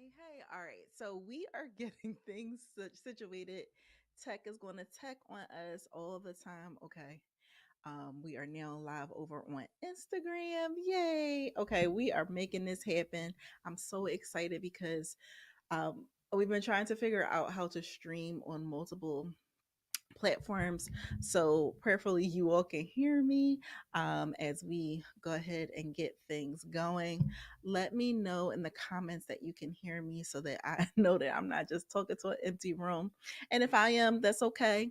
Hey. All right. So we are getting things situated. Tech is going to tech on us all the time. Okay. We are now live over on Instagram. Yay. Okay. We are making this happen. I'm so excited because we've been trying to figure out how to stream on multiple platforms. So prayerfully you all can hear me as we go ahead and get things going. Let me know in the comments that you can hear me so that I know that I'm not just talking to an empty room. And if I am, that's okay.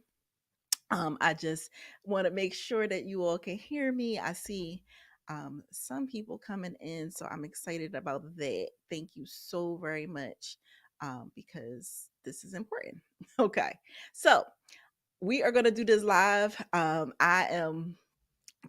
I just want to make sure that you all can hear me. I see some people coming in, so I'm excited about that. Thank you so very much because this is important. Okay, so we are going to do this live. I am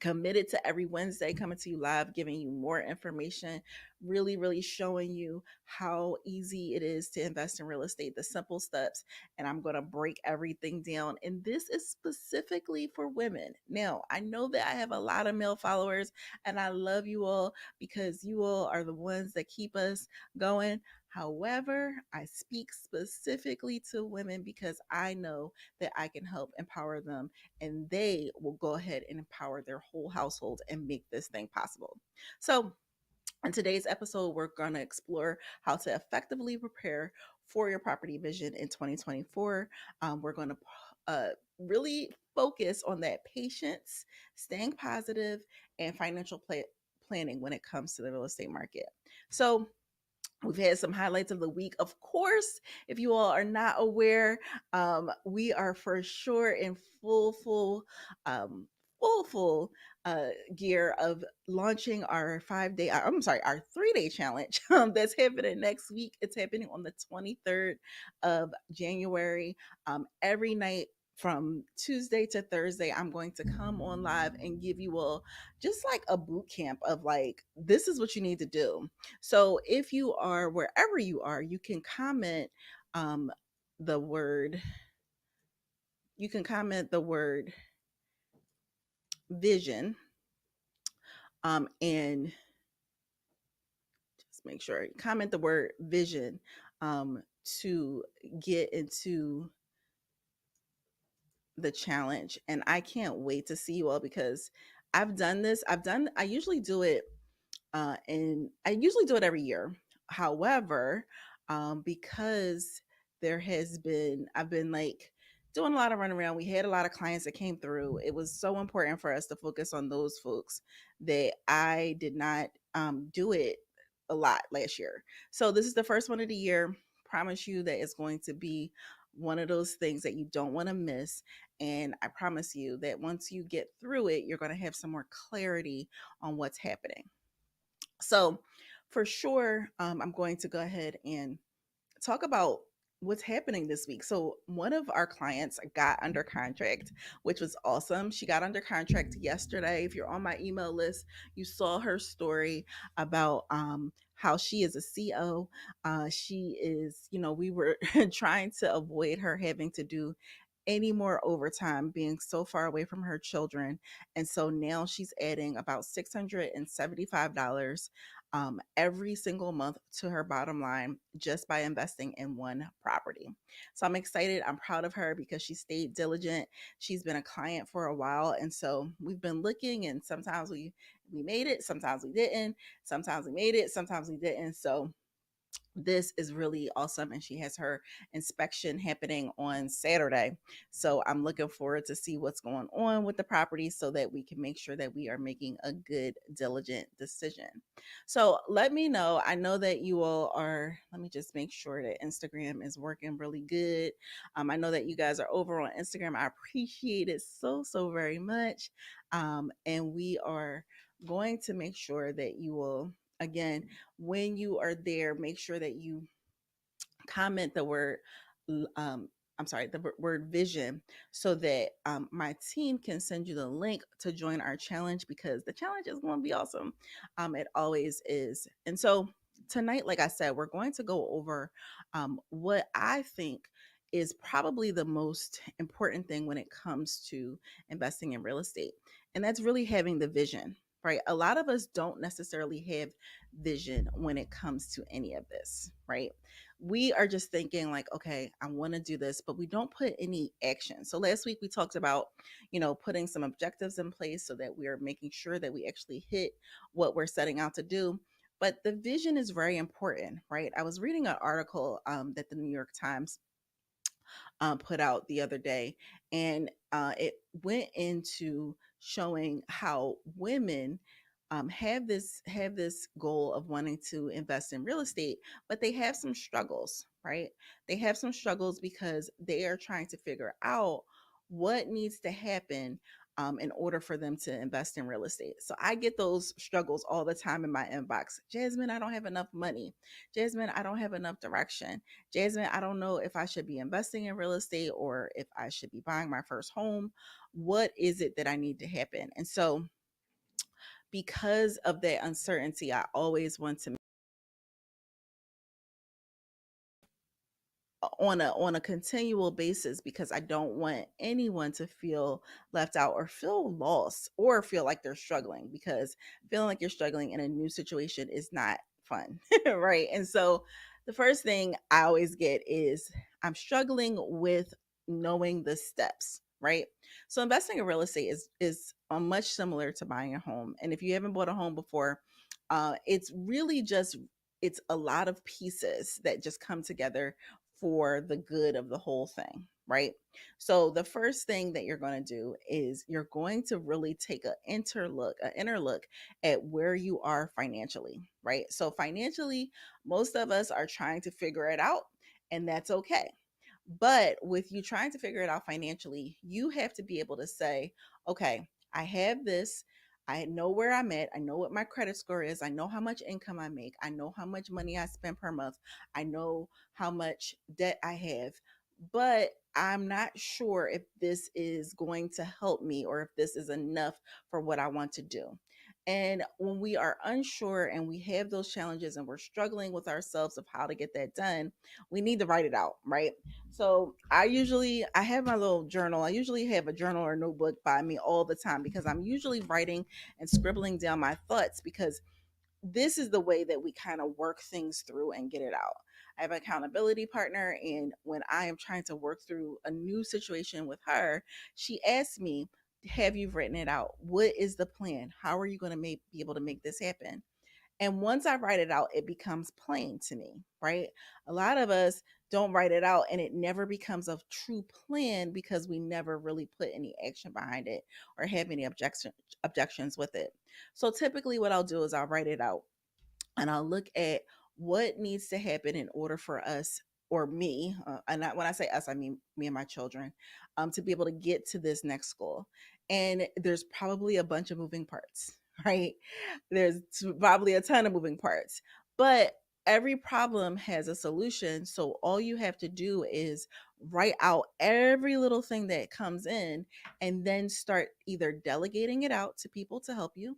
committed to every Wednesday coming to you live, giving you more information, really showing you how easy it is to invest in real estate, the simple steps. And I'm going to break everything down. And this is specifically for women. Now, I know that I have a lot of male followers, and I love you all because you all are the ones that keep us going. However, I speak specifically to women because I know that I can help empower them, and they will go ahead and empower their whole household and make this thing possible. So, in today's episode, we're going to explore how to effectively prepare for your property vision in 2024. We're going to uh, really focus on that patience, staying positive, and financial planning when it comes to the real estate market. So, we've had some highlights of the week. Of course, if you all are not aware, we are for sure in um, full gear of launching our 5 day, I'm sorry, our 3 day challenge that's happening next week. It's happening on the 23rd of January. Every night from Tuesday to Thursday, I'm going to come on live and give you all just like a boot camp of like, this is what you need to do. So if you are wherever you are, you can comment um, the word, you can comment the word vision and just make sure, comment the word vision to get into the challenge. And I can't wait to see you all because I've done this. I usually do it and I usually do it every year. However, because I've been like doing a lot of running around. We had a lot of clients that came through. It was so important for us to focus on those folks that I did not do it a lot last year. So this is the first one of the year. Promise you that it's going to be one of those things that you don't want to miss. And I promise you that once you get through it, you're going to have some more clarity on what's happening. So, for sure, I'm going to go ahead and talk about what's happening this week. So, one of our clients got under contract, which was awesome. She got under contract yesterday. If you're on my email list, you saw her story about how she is a CO. She is, we were trying to avoid her having to do any more overtime being so far away from her children. And so now she's adding about $675 every single month to her bottom line just by investing in one property. So I'm excited. I'm proud of her because she stayed diligent. She's been a client for a while. And so we've been looking, and sometimes we made it, sometimes we didn't, sometimes we made it, sometimes we didn't. So this is really awesome, and she has her inspection happening on Saturday. So I'm looking forward to see what's going on with the property so that we can make sure that we are making a good diligent decision. So let me know. I know that you all are, let me just make sure that Instagram is working really good. I know that you guys are over on Instagram. I appreciate it so very much. And we are going to make sure that you will, again, when you are there, make sure that you comment the word I'm sorry, the word vision, so that my team can send you the link to join our challenge, because the challenge is going to be awesome. It always is. And so tonight, like I said, we're going to go over what I think is probably the most important thing when it comes to investing in real estate. And that's really having the vision. right? A lot of us don't necessarily have vision when it comes to any of this, right? We are just thinking like, okay, I want to do this, but we don't put any action. So last week we talked about, putting some objectives in place so that we are making sure that we actually hit what we're setting out to do. But the vision is very important, right? I was reading an article that the New York Times put out the other day, and it went into showing how women have this goal of wanting to invest in real estate, but they have some struggles, right? They have some struggles because they are trying to figure out what needs to happen in order for them to invest in real estate. So I get those struggles all the time in my inbox. Jasmine, I don't have enough money. Jasmine, I don't have enough direction. Jasmine, I don't know if I should be investing in real estate or if I should be buying my first home. What is it that I need to happen? And so, because of that uncertainty, I always want to on a continual basis because I don't want anyone to feel left out or feel lost or feel like they're struggling, because feeling like you're struggling in a new situation is not fun, right? And so the first thing I always get is I'm struggling with knowing the steps, right? So investing in real estate is much similar to buying a home. And if you haven't bought a home before, it's really just it's a lot of pieces that just come together for the good of the whole thing, right? So the first thing that you're going to do is you're going to really take an inner look at where you are financially, right? So financially, most of us are trying to figure it out, and that's okay. But with you trying to figure it out financially, you have to be able to say, okay, I have this. I know where I'm at. I know what my credit score is. I know how much income I make. I know how much money I spend per month. I know how much debt I have. But I'm not sure if this is going to help me or if this is enough for what I want to do. And when we are unsure and we have those challenges and we're struggling with ourselves of how to get that done, we need to write it out, right? So I have my little journal. I usually have a journal or notebook by me all the time because I'm usually writing and scribbling down my thoughts, because this is the way that we kind of work things through and get it out. I have an accountability partner, and when I am trying to work through a new situation with her, she asks me, have you written it out? What is the plan? How are you going to be able to make this happen? And once I write it out, it becomes plain to me, right? A lot of us don't write it out and it never becomes a true plan because we never really put any action behind it or have any objections with it. So typically what I'll do is I'll write it out and I'll look at what needs to happen in order for us or me, when I say us, I mean me and my children, to be able to get to this next goal. And there's probably a bunch of moving parts, right? There's probably a ton of moving parts, but every problem has a solution. So all you have to do is write out every little thing that comes in and then start either delegating it out to people to help you,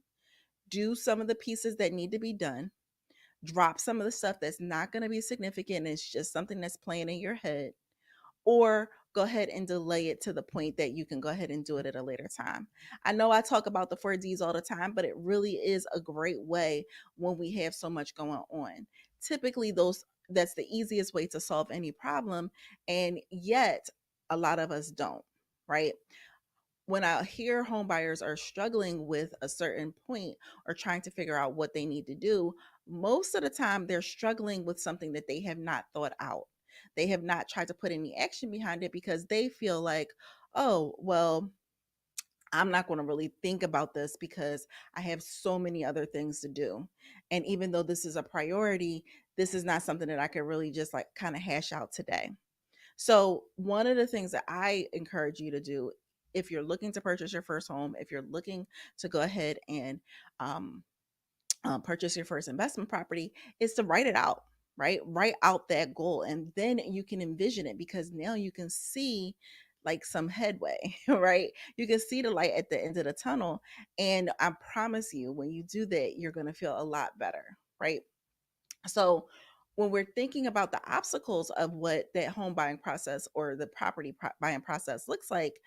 do some of the pieces that need to be done, drop some of the stuff that's not going to be significant. It's just something that's playing in your head, or go ahead and delay it to the point that you can go ahead and do it at a later time. I know I talk about the 4Ds all the time, but it really is a great way when we have so much going on. Typically, that's the easiest way to solve any problem, and yet a lot of us don't, right? When I hear home buyers are struggling with a certain point or trying to figure out what they need to do, most of the time they're struggling with something that they have not thought out. They have not tried to put any action behind it because they feel like, oh, well, I'm not going to really think about this because I have so many other things to do. And even though this is a priority, this is not something that I could really just like kind of hash out today. So, one of the things that I encourage you to do if you're looking to purchase your first home, if you're looking to go ahead and um, purchase your first investment property, is to write it out, right? Write out that goal, and then you can envision it because now you can see like some headway, right? You can see the light at the end of the tunnel. And I promise you, when you do that, you're going to feel a lot better, right? So when we're thinking about the obstacles of what that home buying process or the buying process looks like,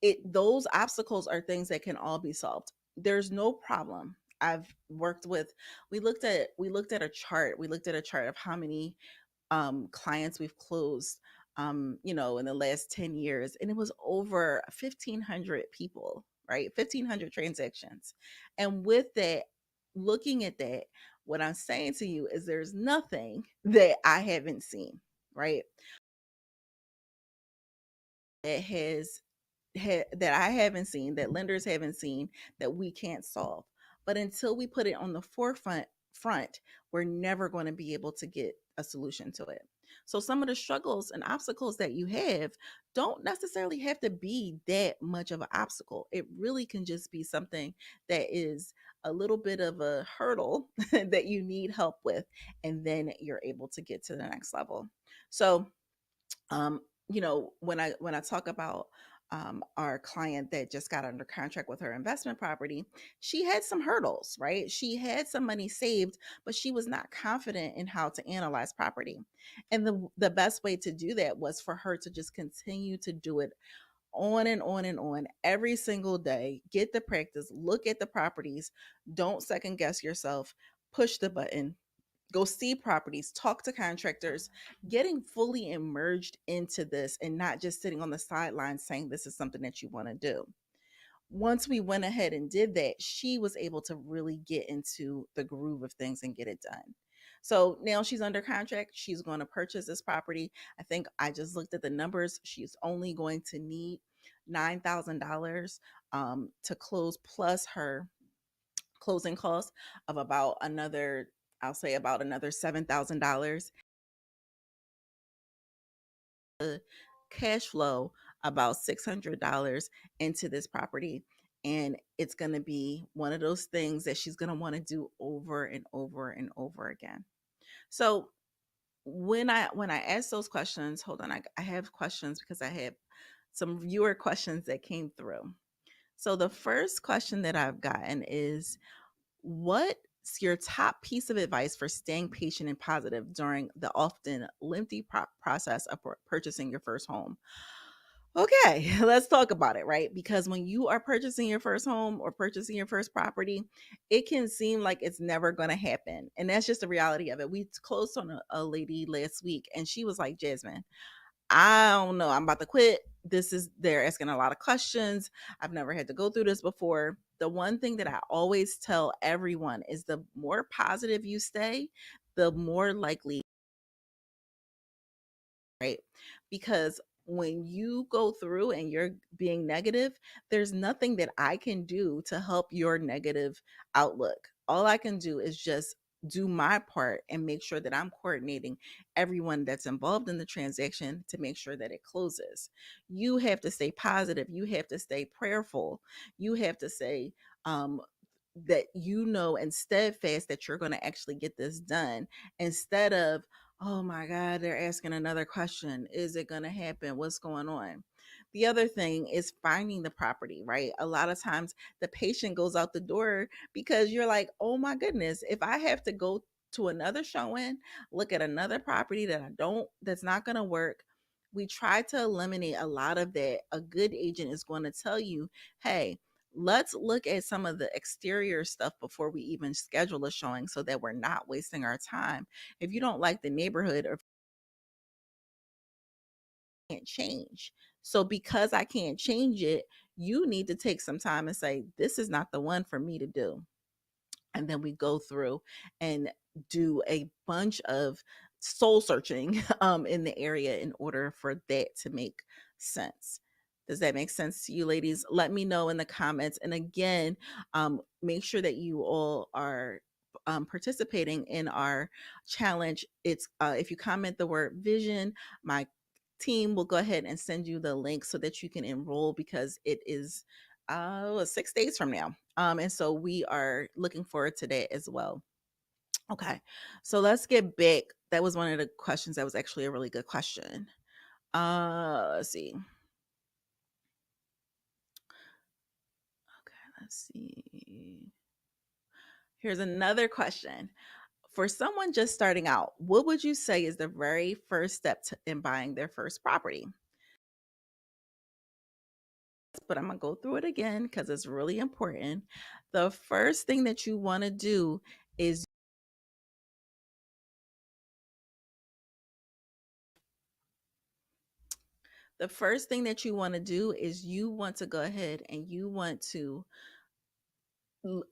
it those obstacles are things that can all be solved. there's no problem. I've worked with, we looked at a chart. We looked at a chart of how many clients we've closed, in the last 10 years, and it was over 1,500 people, right? 1,500 transactions. And with that, looking at that, what I'm saying to you is there's nothing that I haven't seen, right? That that I haven't seen, that lenders haven't seen, that we can't solve. But until we put it on the front, we're never going to be able to get a solution to it. So some of the struggles and obstacles that you have don't necessarily have to be that much of an obstacle. It really can just be something that is a little bit of a hurdle that you need help with, and then you're able to get to the next level. So um, when I talk about our client that just got under contract with her investment property, she had some hurdles, right? She had some money saved, but she was not confident in how to analyze property. And the best way to do that was for her to just continue to do it on and on and on every single day. Get the practice, look at the properties, don't second guess yourself, push the button, go see properties, talk to contractors, getting fully immersed into this and not just sitting on the sidelines saying this is something that you want to do. Once we went ahead and did that, she was able to really get into the groove of things and get it done. So now she's under contract. She's going to purchase this property. I think I just looked at the numbers. She's only going to need $9,000 to close, plus her closing costs of about another, I'll say about another $7,000. Cash flow about $600 into this property. And it's going to be one of those things that she's going to want to do over and over and over again. So when I ask those questions, hold on, I have questions because I have some viewer questions that came through. So the first question that I've gotten is, what's your top piece of advice for staying patient and positive during the often lengthy process of purchasing your first home? Okay, let's talk about it, right? Because when you are purchasing your first home or purchasing your first property, it can seem like it's never going to happen. And that's just the reality of it. We closed on a lady last week, and she was like, Jasmine, I don't know. I'm about to quit. They're asking a lot of questions. I've never had to go through this before. The one thing that I always tell everyone is the more positive you stay, the more likely, right? Because when you go through and you're being negative, there's nothing that I can do to help your negative outlook. All I can do is just do my part and make sure that I'm coordinating everyone that's involved in the transaction to make sure that it closes. You have to stay positive. You have to stay prayerful. You have to say, that and steadfast that you're going to actually get this done, instead of, oh my God, they're asking another question. Is it going to happen? What's going on? The other thing is finding the property, right? A lot of times the patient goes out the door because you're like, oh my goodness, if I have to go to another showing, look at another property that's not going to work. We try to eliminate a lot of that. A good agent is going to tell you, hey, let's look at some of the exterior stuff before we even schedule a showing so that we're not wasting our time. If you don't like the neighborhood or can't change. So because I can't change it, you need to take some time and say, this is not the one for me to do. And then we go through and do a bunch of soul searching in the area in order for that to make sense. Does that make sense to you, ladies? Let me know in the comments. And again, make sure that you all are participating in our challenge. It's if you comment the word vision, my team will go ahead and send you the link so that you can enroll, because it is 6 days from now. And so we are looking forward to that as well. Okay, so let's get back. That was one of the questions that was actually a really good question. Let's see. Okay, let's see. Here's another question. For someone just starting out, what would you say is the very first step in buying their first property? but I'm going to go through it again because it's really important. The first thing that you want to do is you want to go ahead and you want to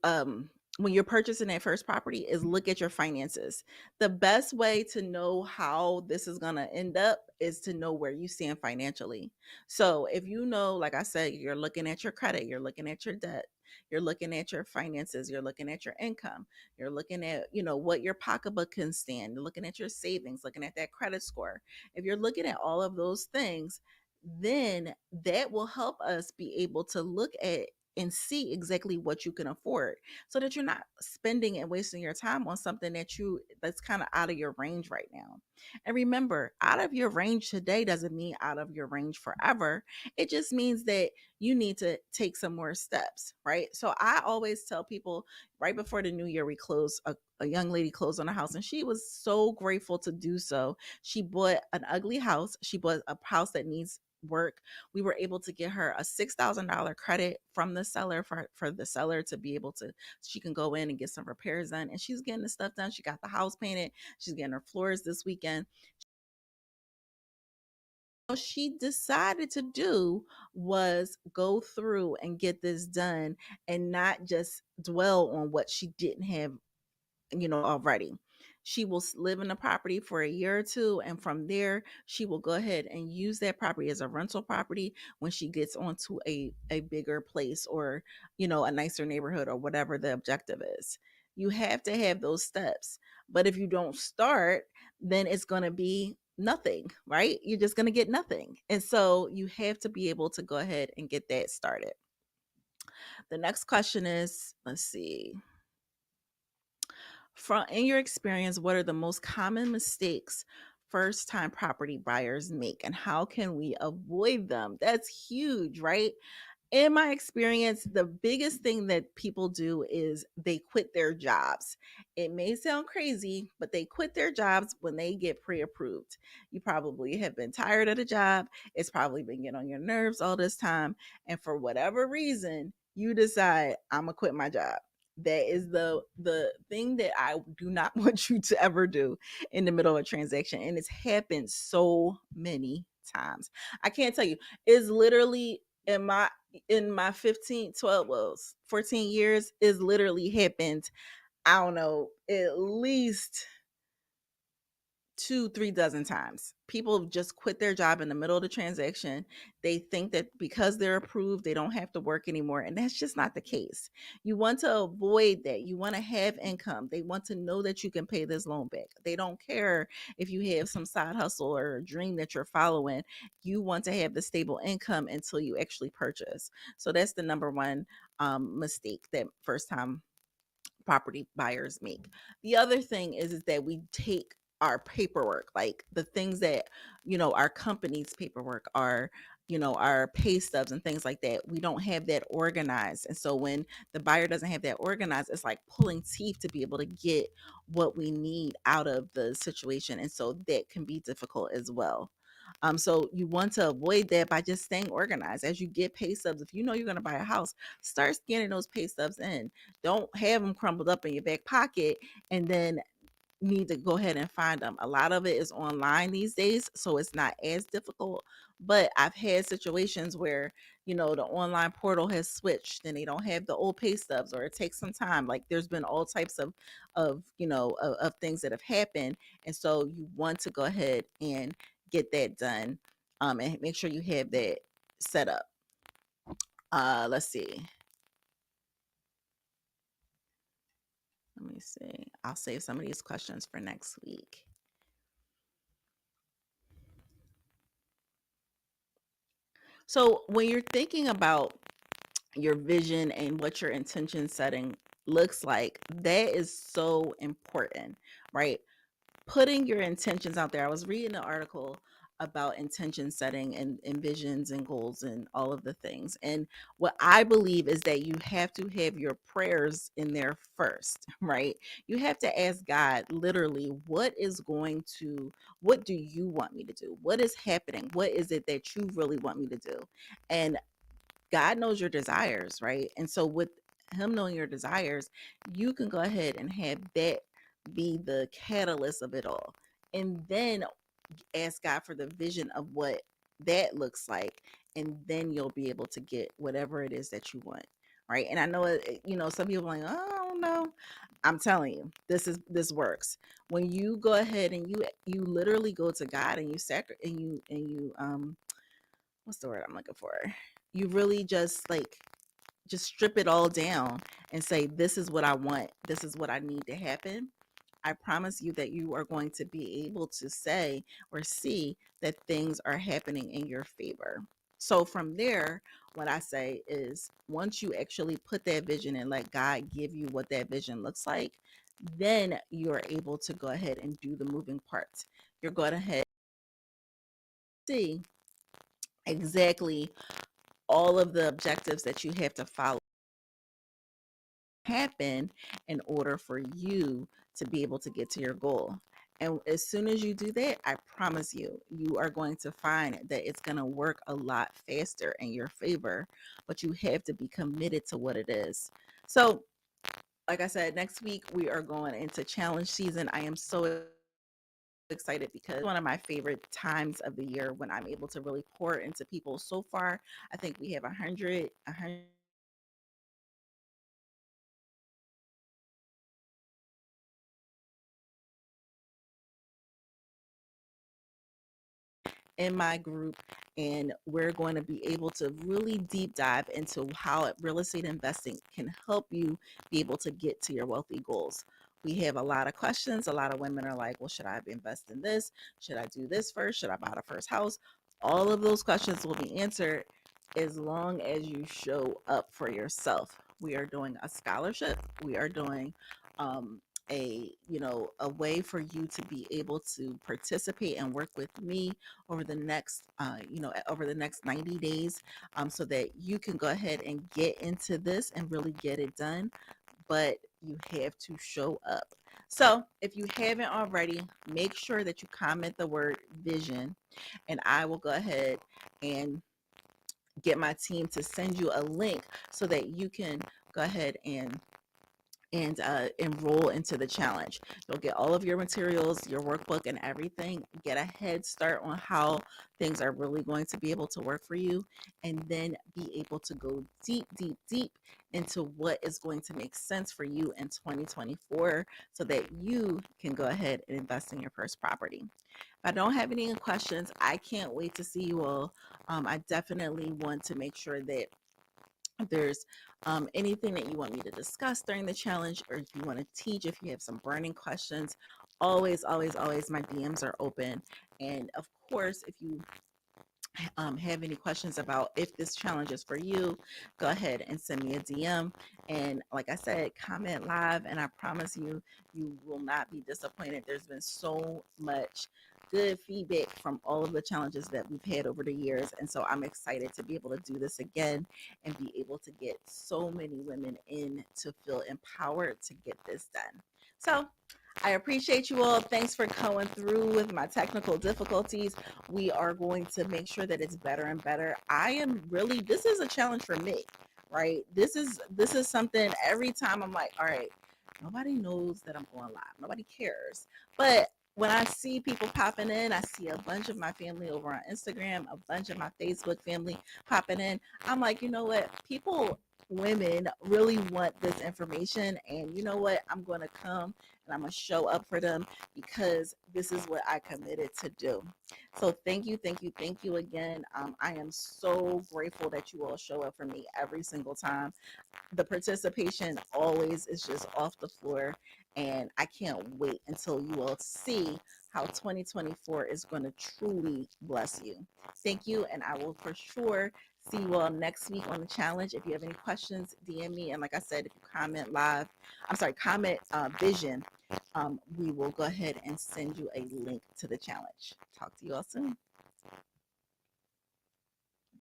um when you're purchasing that first property is look at your finances. The best way to know how this is going to end up is to know where you stand financially. So if you know, like I said, you're looking at your credit, you're looking at your debt, you're looking at your finances, you're looking at your income, you're looking at, what your pocketbook can stand, you're looking at your savings, looking at that credit score. If you're looking at all of those things, then that will help us be able to look at and see exactly what you can afford so that you're not spending and wasting your time on something that's kind of out of your range right now. And remember, out of your range today doesn't mean out of your range forever. It just means that you need to take some more steps, right? So I always tell people right before the new year, we close a young lady closed on a house and she was so grateful to do so. She bought an ugly house. She bought a house that needs work. We were able to get her a $6,000 credit from the seller for the seller to be able to, she can go in and get some repairs done. And she's getting the stuff done. She got the house painted. She's getting her floors this weekend. What she decided to do was go through and get this done and not just dwell on what she didn't have, already. She will live in the property for a year or two, and from there, she will go ahead and use that property as a rental property when she gets onto a bigger place or, a nicer neighborhood or whatever the objective is. You have to have those steps. But if you don't start, then it's going to be nothing, right? You're just going to get nothing. And so you have to be able to go ahead and get that started. The next question is, let's see. From in your experience, what are the most common mistakes first time property buyers make and how can we avoid them? That's huge, right? In my experience, the biggest thing that people do is they quit their jobs. It may sound crazy, but they quit their jobs when they get pre approved. You probably have been tired of the job. It's probably been getting on your nerves all this time. And for whatever reason, you decide, I'm going to quit my job. That is the thing that I do not want you to ever do in the middle of a transaction. And it's happened so many times. I can't tell you. It's literally in my 15, 12, well, 14 years is literally happened. I don't know, at least 2, 3 dozen times. People just quit their job in the middle of the transaction. They think that because they're approved, they don't have to work anymore. And that's just not the case. You want to avoid that. You want to have income. They want to know that you can pay this loan back. They don't care if you have some side hustle or a dream that you're following. You want to have the stable income until you actually purchase. So that's the number one mistake that first time property buyers make. The other thing is that we take our paperwork, like the things that, our company's paperwork, our pay stubs and things like that. We don't have that organized. And so when the buyer doesn't have that organized, it's like pulling teeth to be able to get what we need out of the situation. And so that can be difficult as well. So you want to avoid that by just staying organized. As you get pay stubs, if you know you're going to buy a house, start scanning those pay stubs in. Don't have them crumbled up in your back pocket and then need to go ahead and find them. A lot of it is online these days, so it's not as difficult. But I've had situations where, the online portal has switched and they don't have the old pay stubs or it takes some time. Like there's been all types of things that have happened. And so you want to go ahead and get that done, and make sure you have that set up. Let's see. Let me see. I'll save some of these questions for next week. So when you're thinking about your vision and what your intention setting looks like, that is so important, right? Putting your intentions out there. I was reading an article about intention setting and visions and goals and all of the things. And what I believe is that you have to have your prayers in there first, right? You have to ask God literally, what do you want me to do? What is happening? What is it that you really want me to do? And God knows your desires, right? And so with him knowing your desires, you can go ahead and have that be the catalyst of it all. And then ask God for the vision of what that looks like, and then you'll be able to get whatever it is that you want, right? And I know some people are like, oh, I don't know. I'm telling you, this works. When you go ahead and you literally go to God and you what's the word I'm looking for? You really just strip it all down and say, this is what I want. This is what I need to happen. I promise you that you are going to be able to say or see that things are happening in your favor. So from there, what I say is once you actually put that vision and let God give you what that vision looks like, then you're able to go ahead and do the moving parts. You're going ahead and see exactly all of the objectives that you have to follow happen in order for you to be able to get to your goal. And as soon as you do that, I promise you, you are going to find that it's going to work a lot faster in your favor, but you have to be committed to what it is. So, like I said, next week we are going into challenge season. I am so excited because one of my favorite times of the year when I'm able to really pour into people. So far, I think we have 100 in my group, and we're going to be able to really deep dive into how real estate investing can help you be able to get to your wealthy goals. We have a lot of questions. A lot of women are like, well, should I invest in this? Should I do this first? Should I buy the first house? All of those questions will be answered as long as you show up for yourself. We are doing a scholarship. We are doing a way for you to be able to participate and work with me over the next 90 days, so that you can go ahead and get into this and really get it done. But you have to show up. So if you haven't already, make sure that you comment the word vision, and I will go ahead and get my team to send you a link so that you can go ahead and enroll into the challenge. You'll get all of your materials, your workbook, and everything. Get a head start on how things are really going to be able to work for you, and then be able to go deep, deep, deep into what is going to make sense for you in 2024 so that you can go ahead and invest in your first property. If I don't have any questions, I can't wait to see you all. I definitely want to make sure that if there's anything that you want me to discuss during the challenge, or if you want to teach, if you have some burning questions, always, always, always, my DMs are open. And of course, if you have any questions about if this challenge is for you, go ahead and send me a DM. And like I said, comment live, and I promise you, you will not be disappointed. There's been so much good feedback from all of the challenges that we've had over the years. And so I'm excited to be able to do this again and be able to get so many women in to feel empowered to get this done. So I appreciate you all. Thanks for going through with my technical difficulties. We are going to make sure that it's better and better. This is a challenge for me, right? This is something every time I'm like, all right, nobody knows that I'm going live. Nobody cares. But when I see people popping in, I see a bunch of my family over on Instagram, a bunch of my Facebook family popping in. I'm like, you know what? Women really want this information. And you know what? I'm going to come and I'm going to show up for them because this is what I committed to do. So thank you, thank you, thank you again. I am so grateful that you all show up for me every single time. The participation always is just off the floor, and I can't wait until you all see how 2024 is going to truly bless you. Thank you, and I will for sure see you all next week on the challenge. If you have any questions, DM me. And like I said, if you comment vision, we will go ahead and send you a link to the challenge. Talk to you all soon.